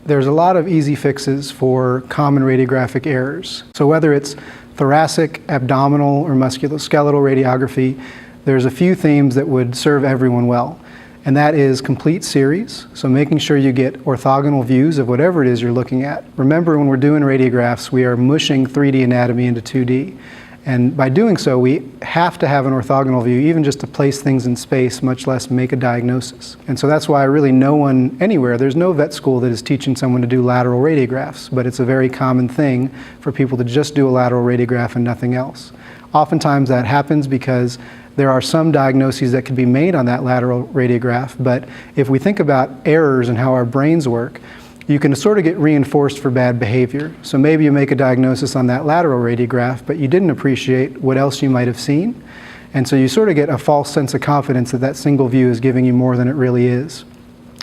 There's a lot of easy fixes for common radiographic errors. So whether it's thoracic, abdominal, or musculoskeletal radiography, there's a few themes that would serve everyone well. And that is complete series, so making sure you get orthogonal views of whatever it is you're looking at. Remember, when we're doing radiographs, we are mushing 3D anatomy into 2D. And by doing so, we have to have an orthogonal view, even just to place things in space, much less make a diagnosis. And so that's why really no one anywhere, there's no vet school that is teaching someone to do lateral radiographs, but it's a very common thing for people to just do a lateral radiograph and nothing else. Oftentimes that happens because there are some diagnoses that can be made on that lateral radiograph, but if we think about errors and how our brains work, you can sort of get reinforced for bad behavior. So maybe you make a diagnosis on that lateral radiograph, but you didn't appreciate what else you might have seen. And so you sort of get a false sense of confidence that that single view is giving you more than it really is.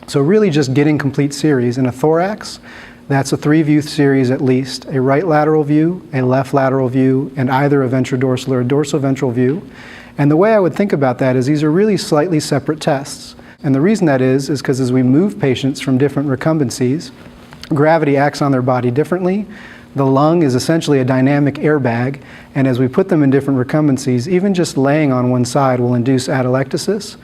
So really just getting complete series. In a thorax, that's a 3-view series at least, a right lateral view, a left lateral view, and either a ventrodorsal or a dorsal-ventral view. And the way I would think about that is these are really slightly separate tests. And the reason that is because as we move patients from different recumbencies, gravity acts on their body differently. The lung is essentially a dynamic airbag, and as we put them in different recumbencies, even just laying on one side will induce atelectasis.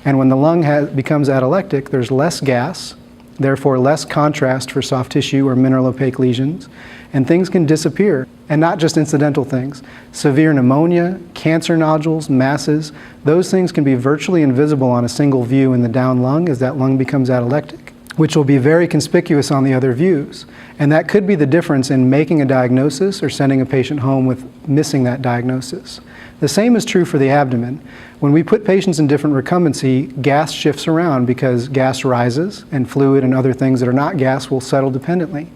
And when the lung becomes atelectic, there's less gas, therefore less contrast for soft tissue or mineral opaque lesions, and things can disappear, and not just incidental things. Severe pneumonia, cancer nodules, masses, those things can be virtually invisible on a single view in the down lung as that lung becomes atelectic, which will be very conspicuous on the other views. And that could be the difference in making a diagnosis or sending a patient home with missing that diagnosis. The same is true for the abdomen. When we put patients in different recumbency, gas shifts around because gas rises and fluid and other things that are not gas will settle dependently.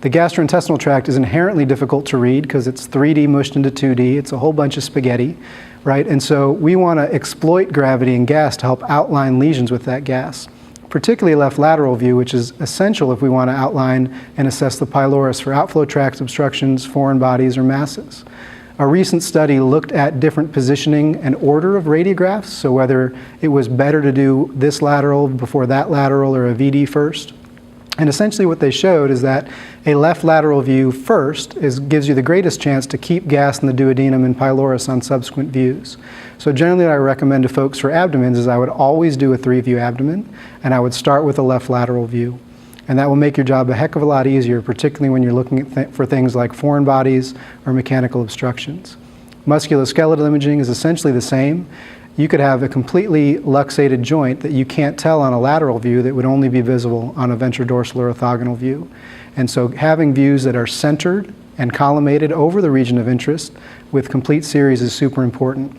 The gastrointestinal tract is inherently difficult to read because it's 3D mushed into 2D. It's a whole bunch of spaghetti, right? And so we want to exploit gravity and gas to help outline lesions with that gas, particularly left lateral view, which is essential if we want to outline and assess the pylorus for outflow tract obstructions, foreign bodies, or masses. A recent study looked at different positioning and order of radiographs, so whether it was better to do this lateral before that lateral or a VD first. And essentially what they showed is that a left lateral view first gives you the greatest chance to keep gas in the duodenum and pylorus on subsequent views. So generally what I recommend to folks for abdomens is I would always do a 3-view abdomen, and I would start with a left lateral view. And that will make your job a heck of a lot easier, particularly when you're looking at for things like foreign bodies or mechanical obstructions. Musculoskeletal imaging is essentially the same. You could have a completely luxated joint that you can't tell on a lateral view that would only be visible on a ventrodorsal or orthogonal view. And so having views that are centered and collimated over the region of interest with complete series is super important.